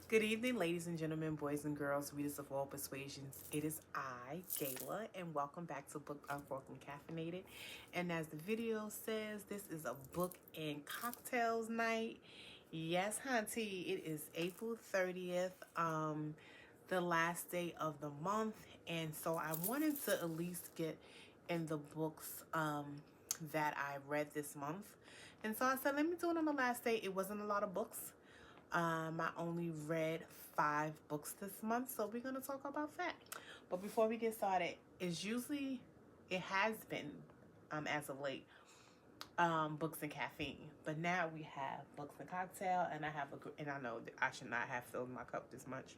Good evening, ladies and gentlemen, boys and girls, readers of all persuasions. It is I, Gayla, and welcome back to Book Uncorked and Caffeinated. And as the video says, this is a book and cocktails night. Yes, hunty, it is April 30th, the last day of the month. And so I wanted to at least get in the books that I read this month. And so I said, let me do it on the last day. It wasn't a lot of books. I only read 5 books this month, so we're gonna talk about that. But before we get started, it has been, as of late, books and caffeine. But now we have books and cocktail, and and I know that I should not have filled my cup this much,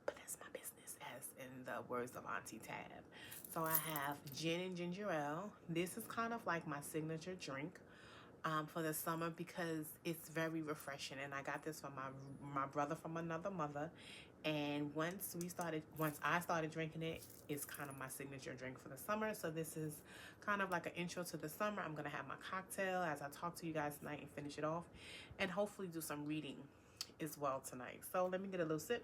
but that's my business, as in the words of Auntie Tab. So I have gin and ginger ale. This is kind of like my signature drink. For the summer because it's very refreshing, and I got this from my brother from another mother. And once I started drinking it, it's kind of my signature drink for the summer. So this is kind of like an intro to the summer. I'm gonna have my cocktail as I talk to you guys tonight and finish it off, and hopefully do some reading as well tonight. So let me get a little sip.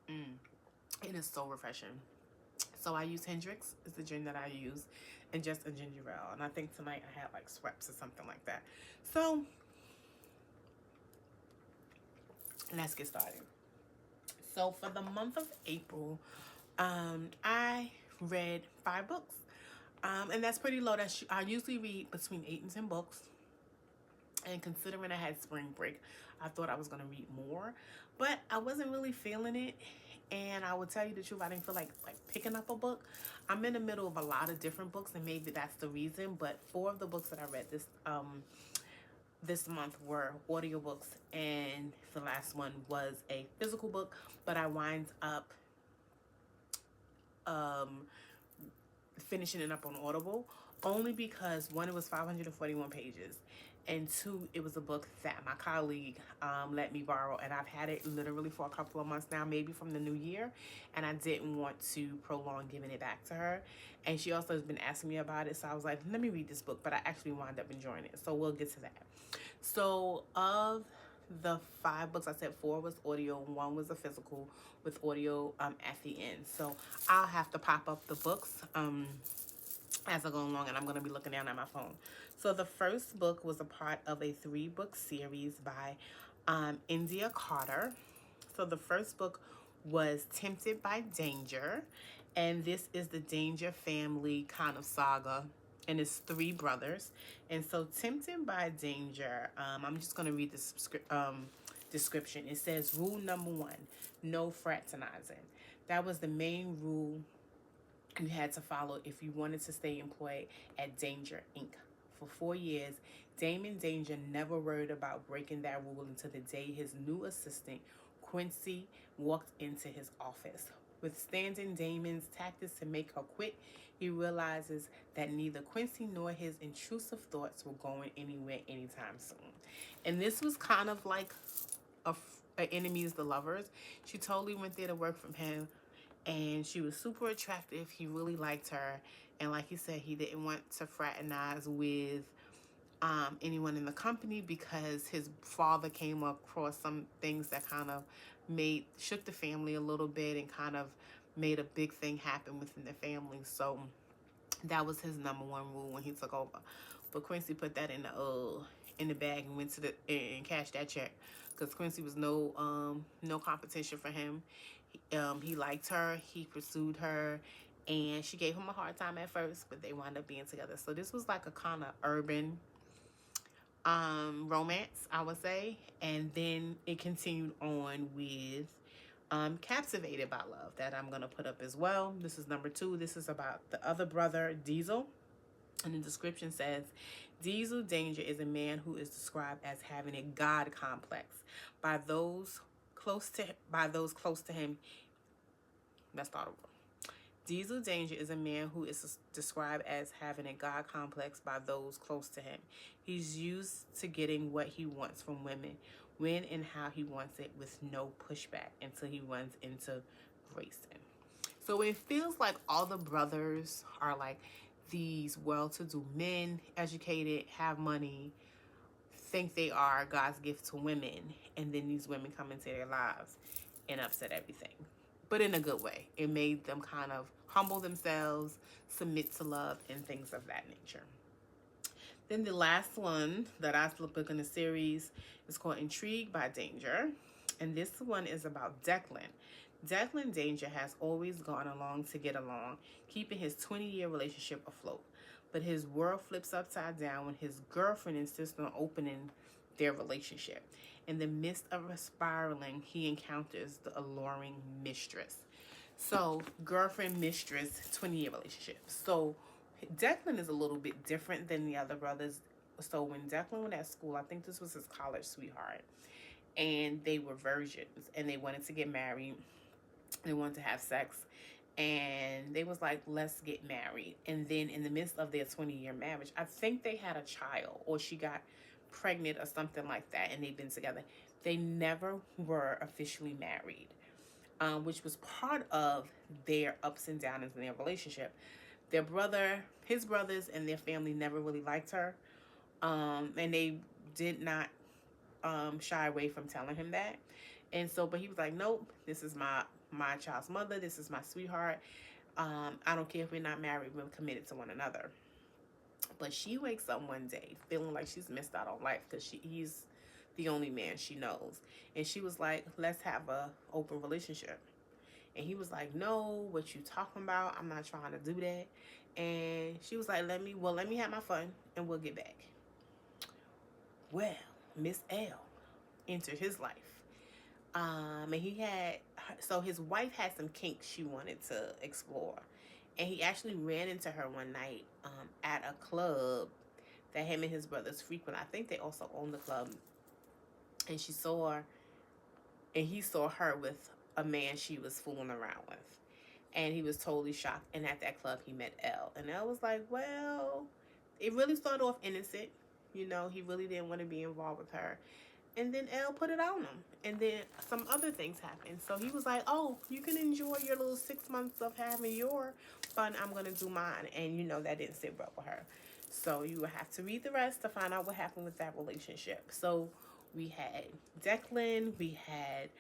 It is so refreshing. So I use Hendrix is the gin that I use, and just a ginger ale. And I think tonight I had like Schweppes or something like that. So let's get started. So for the month of April, I read 5 books. And that's pretty low. I usually read between 8 and 10 books. And considering I had spring break, I thought I was going to read more. But I wasn't really feeling it. And I will tell you the truth, I didn't feel like picking up a book. I'm in the middle of a lot of different books, and maybe that's the reason. But 4 of the books that I read this month were audiobooks, and the last one was a physical book. But I wind up finishing it up on Audible, only because 1, it was 541 pages, and 2, it was a book that my colleague let me borrow, and I've had it literally for a couple of months now, maybe from the new year, and I didn't want to prolong giving it back to her. And she also has been asking me about it, so I was like, let me read this book. But I actually wound up enjoying it, so we'll get to that. So of the 5 books, I said 4 was audio, 1 was a physical with audio at the end. So I'll have to pop up the books as I go along, and I'm going to be looking down at my phone. So the first book was a part of a 3-book series by India Carter. So the first book was Tempted by Danger, and this is the Danger family kind of saga, and it's 3 brothers. And so Tempted by Danger, I'm just going to read the description. It says, rule number 1, no fraternizing. That was the main rule you had to follow if you wanted to stay employed at Danger Inc. For 4 years, Damon Danger never worried about breaking that rule until the day his new assistant, Quincy, walked into his office. Withstanding Damon's tactics to make her quit, he realizes that neither Quincy nor his intrusive thoughts were going anywhere anytime soon. And this was kind of like a enemies to lovers. She totally went there to work from him, and she was super attractive. He really liked her, and like he said, he didn't want to fraternize with anyone in the company because his father came across some things that kind of shook the family a little bit and kind of made a big thing happen within the family. So that was his number 1 rule when he took over. But Quincy put that in the bag and went to and cashed that check, because Quincy was no competition for him. He liked her, he pursued her, and she gave him a hard time at first, but they wound up being together. So this was like a kind of urban romance, I would say. And then it continued on with Captivated by Love, that I'm going to put up as well. This is number 2. This is about the other brother, Diesel. And the description says, Diesel Danger is a man who is described as having a God complex by those close to him. Let's start over. Diesel Danger is a man who is described as having a God complex by those close to him. He's used to getting what he wants from women, when and how he wants it, with no pushback, until he runs into Grayson. So it feels like all the brothers are like these well-to-do men, educated, have money, think they are God's gift to women, and then these women come into their lives and upset everything. But in a good way. It made them kind of humble themselves, submit to love, and things of that nature. Then the last one that I book in the series is called Intrigued by Danger. And this one is about Declan. Declan Danger has always gone along to get along, keeping his 20-year relationship afloat. But his world flips upside down when his girlfriend insists on opening their relationship. In the midst of spiraling, he encounters the alluring mistress. So, girlfriend, mistress, 20-year relationship. So, Declan is a little bit different than the other brothers. So, when Declan went at school, I think this was his college sweetheart, and they were virgins, and they wanted to get married. They wanted to have sex, and they was like, let's get married. And then in the midst of their 20-year marriage, I think they had a child, or she got pregnant or something like that, and they've been together. They never were officially married, which was part of their ups and downs in their relationship. His brothers and their family never really liked her, and they did not shy away from telling him that. And so, but he was like, nope, this is my child's mother. This is my sweetheart. I don't care if we're not married. We're committed to one another. But she wakes up one day feeling like she's missed out on life because he's the only man she knows. And she was like, let's have a open relationship. And he was like, no, what you talking about? I'm not trying to do that. And she was like, let me have my fun and we'll get back. Well, Miss L entered his life. And his wife had some kinks she wanted to explore. And he actually ran into her one night at a club that him and his brothers frequent. I think they also own the club. And he saw her with a man she was fooling around with. And he was totally shocked. And at that club, he met Elle. And Elle was like, well, it really started off innocent. You know, he really didn't want to be involved with her. And then Elle put it on him. And then some other things happened. So he was like, oh, you can enjoy your little 6 months of having your fun. I'm going to do mine. And, you know, that didn't sit well with her. So you will have to read the rest to find out what happened with that relationship. So we had Declan, we had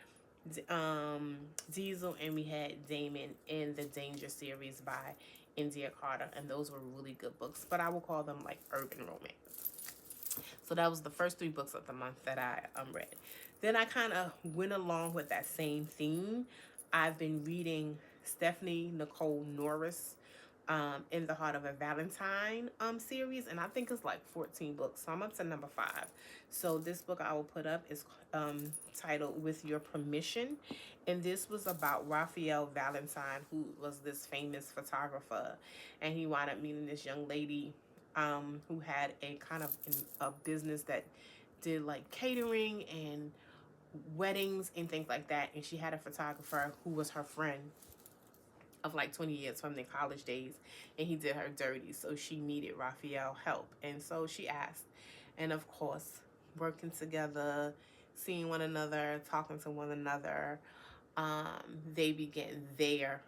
Diesel, and we had Damon in the Danger series by India Carter. And those were really good books. But I will call them like urban romance. So that was the first 3 books of the month that I read. Then I kind of went along with that same theme. I've been reading Stephanie Nicole Norris In the Heart of a Valentine series. And I think it's like 14 books. So I'm up to number 5. So this book I will put up is titled With Your Permission. And this was about Raphael Valentine, who was this famous photographer. And he wound up meeting this young lady who had a kind of a business that did like catering and weddings and things like that. And she had a photographer who was her friend of like 20 years from their college days, and he did her dirty. So she needed Raphael help. And so she asked. And of course, working together, seeing one another, talking to one another, they began their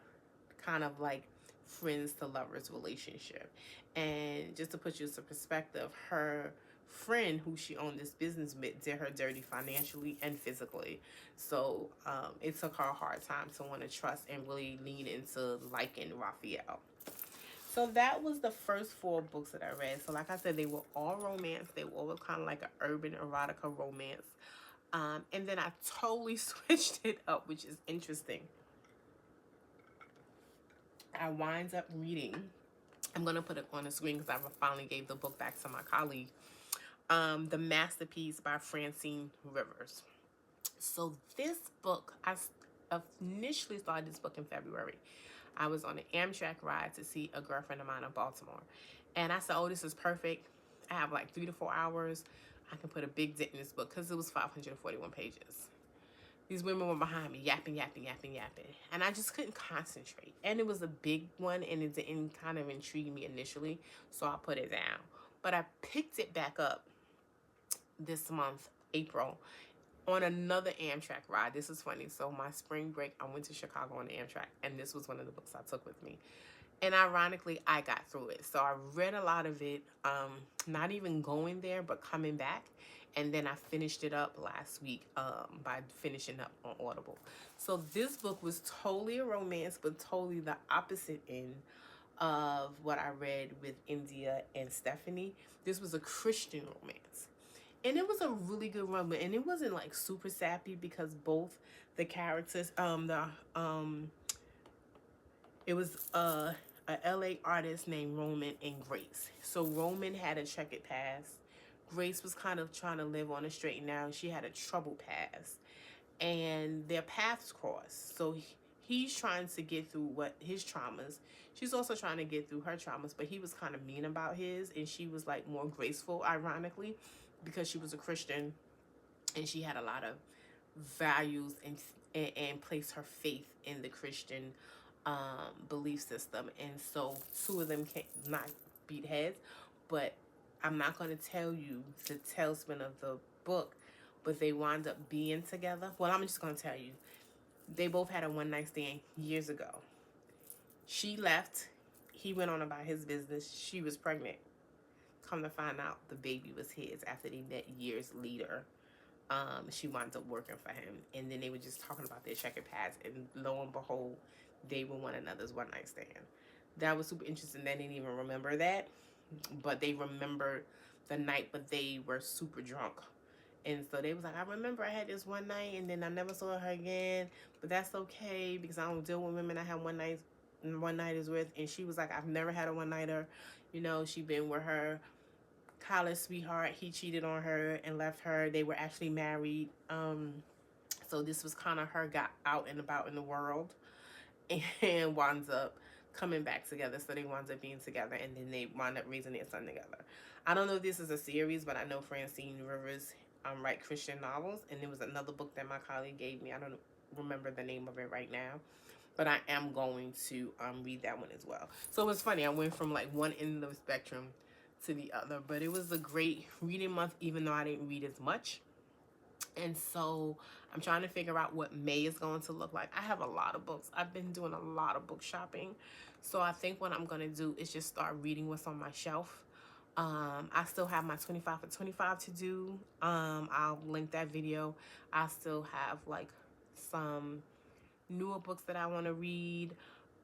kind of like friends to lovers relationship. And just to put you into perspective, her friend who she owned this business with did her dirty financially and physically. So it took her a hard time to want to trust and really lean into liking Raphael. So that was the first 4 books that I read. So like I said, they were all romance. They were all kind of like an urban erotica romance. And then I totally switched it up, which is interesting. I wind up reading, I'm going to put it on the screen because I finally gave the book back to my colleague, The Masterpiece by Francine Rivers. So this book, I initially started this book in February. I was on an Amtrak ride to see a girlfriend of mine in Baltimore. And I said, oh, this is perfect. I have like 3 to 4 hours. I can put a big dent in this book because it was 541 pages. These women were behind me, yapping. And I just couldn't concentrate. And it was a big one, and it didn't kind of intrigue me initially, so I put it down. But I picked it back up this month, April, on another Amtrak ride. This is funny. So my spring break, I went to Chicago on the Amtrak, and this was one of the books I took with me. And ironically, I got through it. So I read a lot of it, not even going there, but coming back. and then I finished it up last week by finishing up on Audible. So this book was totally a romance, but totally the opposite end of what I read with India and Stephanie. This was a Christian romance. And it was a really good romance. And it wasn't like super sappy because both the characters, it was a LA artist named Roman and Grace. So Roman had a checkered past. Grace was kind of trying to live on a straight and narrow. She had a troubled past. And their paths crossed. So he's trying to get through what his traumas. She's also trying to get through her traumas, but he was kind of mean about his, and she was like more graceful, ironically, because she was a Christian and she had a lot of values and placed her faith in the Christian belief system. And so two of them can't not beat heads, but I'm not going to tell you the tailspin of the book, but they wound up being together. Well, I'm just going to tell you, they both had a one night stand years ago. She left, he went on about his business, she was pregnant. Come to find out, the baby was his after they met years later. She wound up working for him, and then they were just talking about their checkered past, and lo and behold, they were one another's one night stand. That was super interesting. They didn't even remember that, but they remembered the night, but they were super drunk. And so they was like, I remember I had this one night and then I never saw her again, but that's okay because I don't deal with women I have one nighters with. And she was like, I've never had a one nighter. You know, she been with her college sweetheart. He cheated on her and left her. They were actually married. So this was kind of her got out and about in the world and winds up coming back together. So they wound up being together, and then they wound up raising their son together. I don't know if this is a series, but I know Francine Rivers write Christian novels, and there was another book that my colleague gave me. I don't remember the name of it right now, but I am going to read that one as well. So it's funny, I went from like one end of the spectrum to the other, but it was a great reading month, even though I didn't read as much. And so I'm trying to figure out what May is going to look like. I have a lot of books. I've been doing a lot of book shopping. So I think what I'm going to do is just start reading what's on my shelf. I still have my 25 for 25 to do. I'll link that video. I still have like some newer books that I want to read.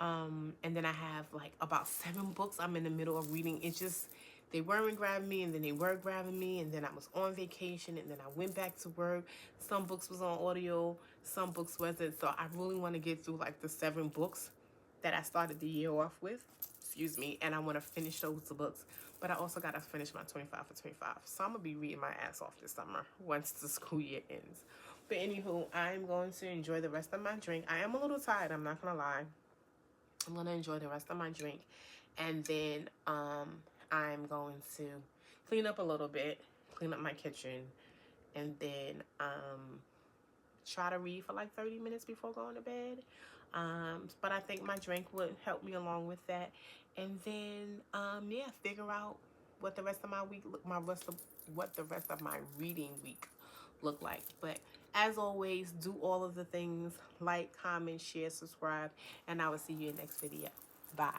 And then I have like about 7 books I'm in the middle of reading. It's just, they weren't grabbing me, and then they were grabbing me, and then I was on vacation, and then I went back to work. Some books was on audio, some books wasn't. So I really want to get through like the 7 books that I started the year off with. Excuse me. And I want to finish those books. But I also got to finish my 25 for 25. So I'm going to be reading my ass off this summer once the school year ends. But anywho, I'm going to enjoy the rest of my drink. I am a little tired, I'm not going to lie. I'm going to enjoy the rest of my drink. And then I'm going to clean up a little bit, clean up my kitchen, and then try to read for like 30 minutes before going to bed. But I think my drink would help me along with that. And then, yeah, figure out what the rest of my week, what the rest of my reading week look like. But as always, do all of the things, like, comment, share, subscribe, and I will see you in the next video. Bye.